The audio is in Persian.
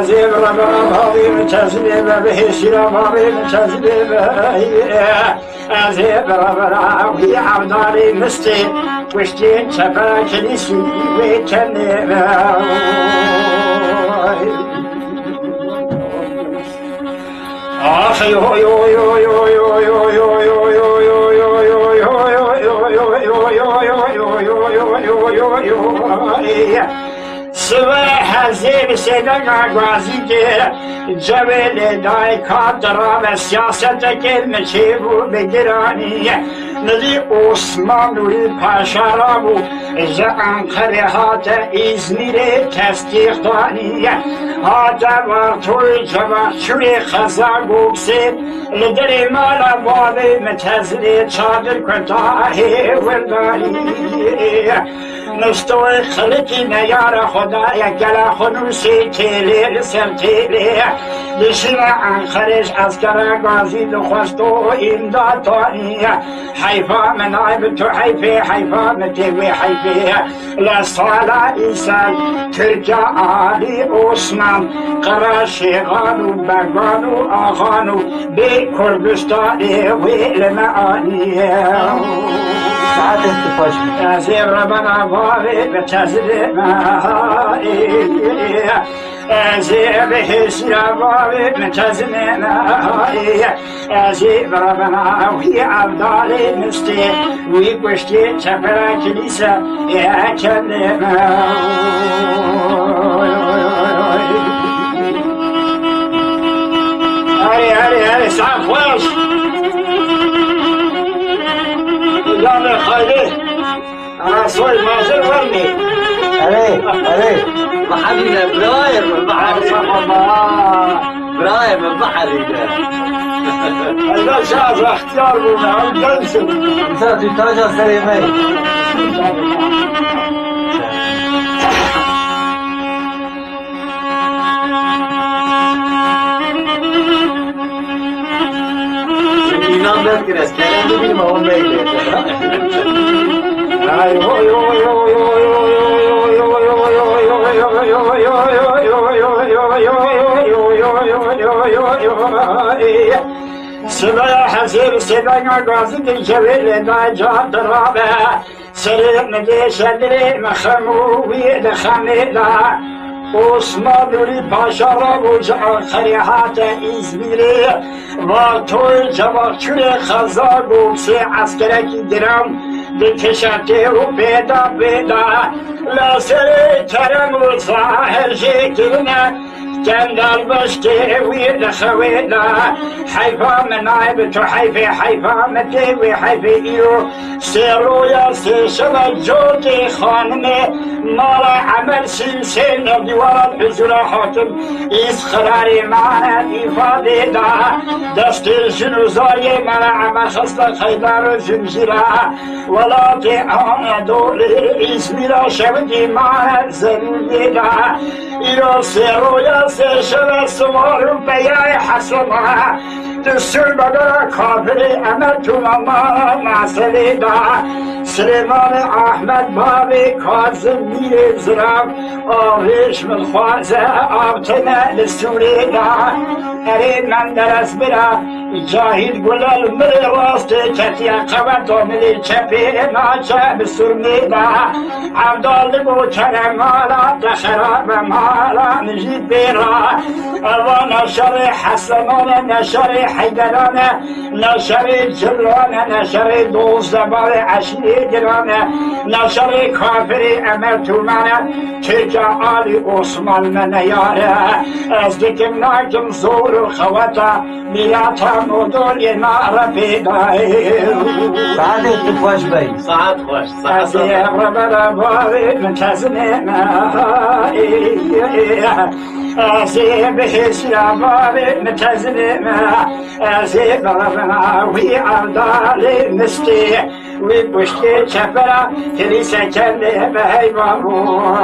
زيب ربنا بابي متزلب به سيرا بابي متزلب زيب ربنا وهي عبدالي مستي وشتين شفا كنيسي ويتنب آخي هو يو يو يو يو يو يو يو يو يو يو يو صبح زیب سیدن آگازی که جبل دای کادرا و سیاست کلمه چه بود بگرانی ندی عثمان روی پاشا را بود از انقره هات ازمیر تصدیق دانی هات ورطوی جوخشوی خزا گوکسید لدر مالا بابی متزلی چادر کتاهی ولدانی نستوی خلقی نیار خدای گلا خنوسی تیلی سر تیلی دشنا انخرش از کرا گازی دخواستو امداد تانی حیفا منایب تو حیفی حیفا متوی حیفی لسالا ایسال ترکا آلی عثمان قرا شیغانو بگانو آخانو بی کردستانی ویل معانی ساعت انتفاش زیر ربنا بابی بتزریم زیر بحسی بابی بتزریم زیر ربنا وی عبدالی مستی وی گشتی چپرا کلیسا یا کلیم هری سعب خوش جان خاله رسول مازر ورني عليه محلنا براير من البحر براير من البحر هذا شاف اختيار بنا عم جنسل مساعد تاجر سليمي İnan belki resmen değil mi o meyde? صدای حسیب صدای گازی که جویل نجات رابه سریم نگیشدری مخموی دخمیده عثمان دوری پاشا را بوج آخریحات ازمیری و توی جواکچوی خزا گوکسی عسکرکی درم بکشتی و پیدا لسری کرم و ظاهر شکرنه جندال بشكي ويد خويدا حيفا منايب تو حيفا متيوي حيفي ايو سيرو يا سيشبا جوتي خانمي مالا عمل سلسل دوار حزور حاكم اسخراري معنا افادي دا دست الجنوزاي مالا عمل خصل خيدار زنجرا ولكن انا دولي اسميرا شبدي معنا زنجي دا ايو سيرو يا سيشبه سمارو بياي حسنها دستور بدر كافري أمرتو ماما ناصري دا سليمان أحمد بابي كاظم مير زرام آوش من خوازة آبتنا لسوري دا أريد من درس برا جاهد قلل مري راست كتيا قوتو ملي چپي ناچه بسرمي دا عبدال بو كرمالا دخراب مالا نجيب بيرا أوا نشر حسنان نشر حيدران نشر جلان نشر دوزدبار عشير جلان نشر كافر أمرتو من ترجع آل عثمان من ياره از دكم ناكم زور خوتا مياتا مدول نار بيداي ساعت انتفاش بي ساعت خوش ساعت ربنا بابي متزنين أزيب حسنا بابي متزنين أزيب ربنا وي عبدالي مستي وي بشتي شفرا كليسة كلي بهي بابو